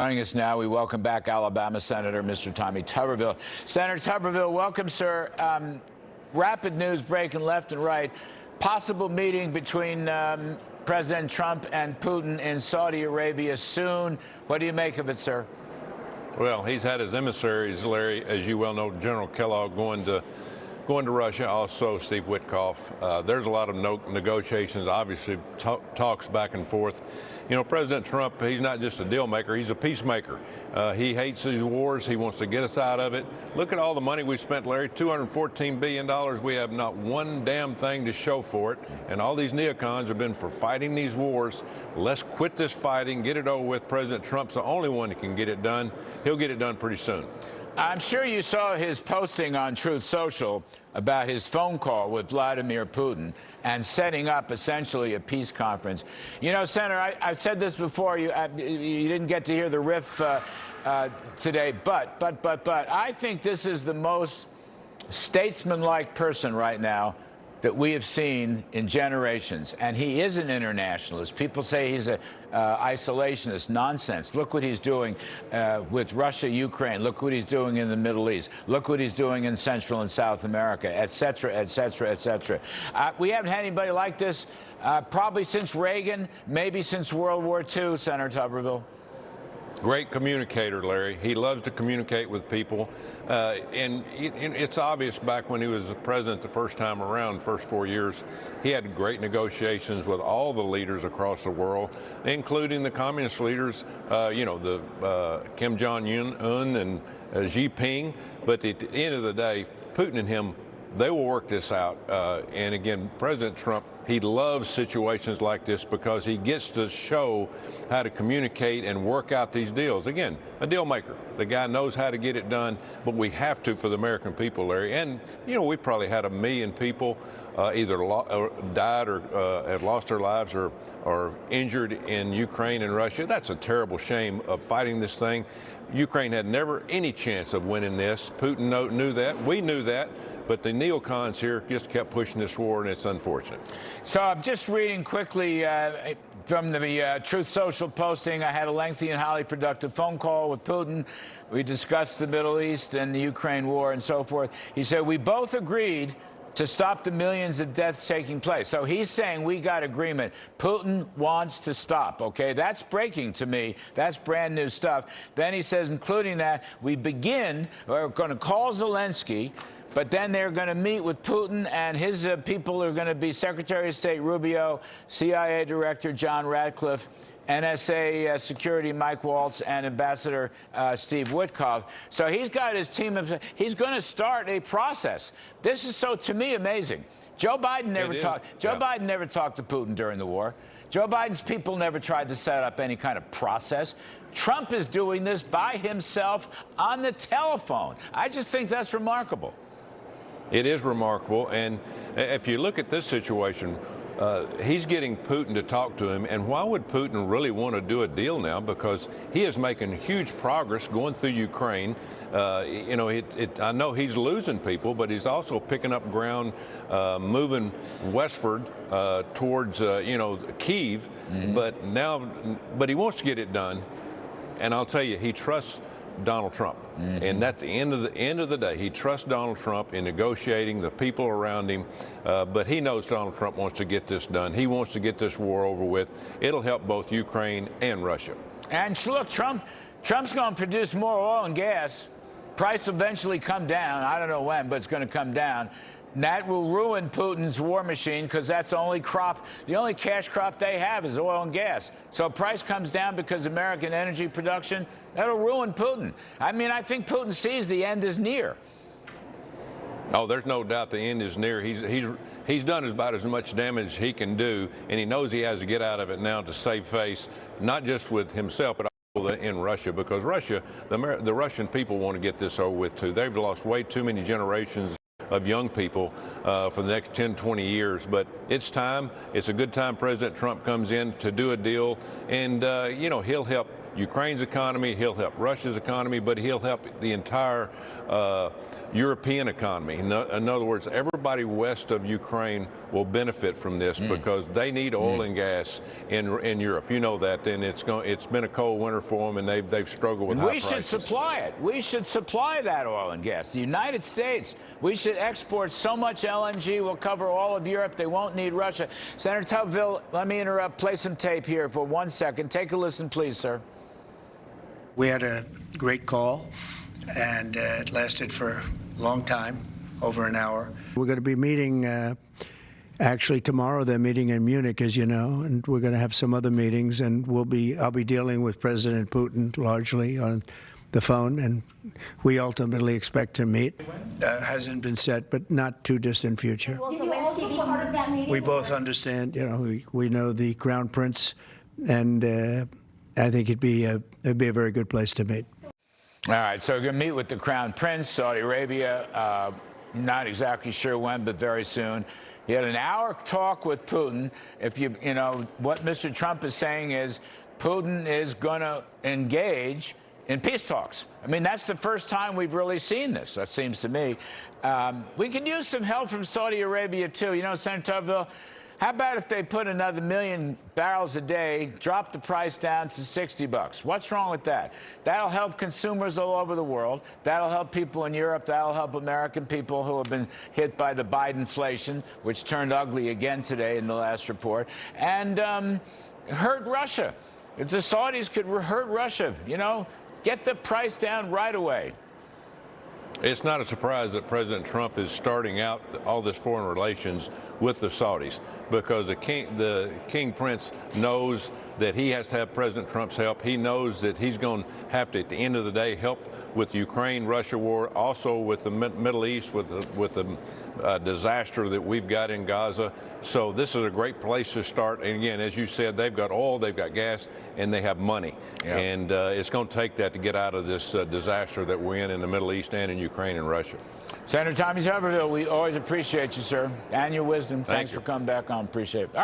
Joining us now, we welcome back Alabama Senator Mr. Tommy Tuberville. Senator Tuberville, welcome, sir. Rapid news breaking left and right. Possible meeting between President Trump and Putin in Saudi Arabia soon. What do you make of it, sir? Well, he's had his emissaries, Larry, as you well know, General Kellogg going to Russia, also Steve Witkoff. There's a lot of negotiations, obviously talks back and forth. You know, President Trump, he's not just a deal maker, he's a peacemaker. He hates these wars. He wants to get us out of it. Look at all the money we spent, Larry, $214 billion. We have not one damn thing to show for it. And all these neocons have been for fighting these wars. Let's quit this fighting, get it over with. President Trump's the only one that can get it done. He'll get it done pretty soon. I'm sure you saw his posting on Truth Social about his phone call with Vladimir Putin and setting up essentially a peace conference. You know, Senator, I've said this before. You didn't get to hear the riff today, but I think this is the most statesmanlike person right now that we have seen in generations, and he is an internationalist. People say he's an isolationist. Nonsense. Look what he's doing with Russia, Ukraine. Look what he's doing in the Middle East. Look what he's doing in Central and South America, et cetera, et cetera, et cetera. We haven't had anybody like this probably since Reagan, maybe since World War II, Senator Tuberville. Great communicator, Larry. He loves to communicate with people. And it's obvious back when he was the president the first time around, first 4 years, he had great negotiations with all the leaders across the world, including the communist leaders, you know, the Kim Jong-un and Xi Jinping. But at the end of the day, Putin and him, they will work this out. And again, President Trump, he loves situations like this because he gets to show how to communicate and work out these deals. Again, a deal maker. The guy knows how to get it done, but we have to for the American people, Larry. And, you know, we probably had 1 million people either died or have lost their lives or injured in Ukraine and Russia. That's a terrible shame of fighting this thing. Ukraine had never any chance of winning this. Putin knew that. We knew that. But the neocons here just kept pushing this war, and it's unfortunate. So I'm just reading quickly from the Truth Social posting. I had a lengthy and highly productive phone call with Putin. We discussed the Middle East and the Ukraine war and so forth. He said, we both agreed to stop the millions of deaths taking place. So he's saying we got agreement. Putin wants to stop, okay? That's breaking to me. That's brand new stuff. Then he says, including that, we're going to call Zelensky, but then they're going to meet with Putin, and his people are going to be Secretary of State Rubio, CIA Director John Ratcliffe, NSA Security Mike Waltz, and Ambassador Steve Witkoff. So he's got his team of, he's going to start a process. This is so, to me, amazing. Joe Biden never talked. Biden never talked to Putin during the war. Joe Biden's people never tried to set up any kind of process. Trump is doing this by himself on the telephone. I just think that's remarkable. It is remarkable, and if you look at this situation, he's getting Putin to talk to him, and why would Putin really want to do a deal now? Because he is making huge progress going through Ukraine. You know, I know he's losing people, but he's also picking up ground, moving westward towards, you know, Kyiv. Mm-hmm. But he wants to get it done, and I'll tell you, he trusts Donald Trump. Mm-hmm. And that's the end of the day. He trusts Donald Trump in negotiating, the people around him, but he knows Donald Trump wants to get this done. He wants to get this war over with. It'll help both Ukraine and Russia. And look, Trump's going to produce more oil and gas. Price will eventually come down. I don't know when, but it's going to come down. And that will ruin Putin's war machine because that's the only crop, the only cash crop they have is oil and gas. So price comes down because American energy production, that'll ruin Putin. I mean, I think Putin sees the end is near. Oh, there's no doubt the end is near. He's done about as much damage as he can do, and he knows he has to get out of it now to save face, not just with himself, but also in Russia, because Russia, the Russian people want to get this over with too. They've lost way too many generations of young people for the next 10, 20 years. But it's time. It's a good time President Trump comes in to do a deal. And, you know, he'll help Ukraine's economy, he'll help Russia's economy, but he'll help the entire European economy. In other words, everybody west of Ukraine will benefit from this because they need oil and gas in Europe. You know that, and it's been a cold winter for them, and they've struggled with high prices. We should supply it. We should supply that oil and gas. The United States, we should export so much LNG, we'll cover all of Europe. They won't need Russia. Senator Tuberville, let me interrupt, play some tape here for 1 second. Take a listen, please, sir. We had a great call, and it lasted for a long time, over an hour. We're going to be meeting, actually tomorrow they're meeting in Munich, as you know, and we're going to have some other meetings, and I'll be dealing with President Putin largely on the phone, and we ultimately expect to meet. Hasn't been set, but not too distant future. Did you also be part of that meeting? We both understand, you know, we know the Crown Prince, and I think it'd be a very good place to meet. All right, so we're going to meet with the Crown Prince, Saudi Arabia, not exactly sure when, but very soon. He had an hour talk with Putin. If you know, what Mr. Trump is saying is Putin is going to engage in peace talks. I mean, that's the first time we've really seen this, that seems to me. We could use some help from Saudi Arabia, too. You know, Senator Tuberville, how about if they put another 1 million barrels a day, drop the price down to $60? What's wrong with that? That'll help consumers all over the world. That'll help people in Europe. That'll help American people who have been hit by the Bidenflation, which turned ugly again today in the last report, and hurt Russia. If the Saudis could hurt Russia, you know, get the price down right away. It's not a surprise that President Trump is starting out all this foreign relations with the Saudis, because the King Prince knows that he has to have President Trump's help. He knows that he's going to have to, at the end of the day, help with the Ukraine-Russia war, also with the Middle East, with the disaster that we've got in Gaza. So this is a great place to start. And again, as you said, they've got oil, they've got gas, and they have money. Yeah. And it's going to take that to get out of this disaster that we're in the Middle East and in Ukraine and Russia. Senator Tommy Tuberville, we always appreciate you, sir, and your wisdom. Thanks you for coming back on. Appreciate it.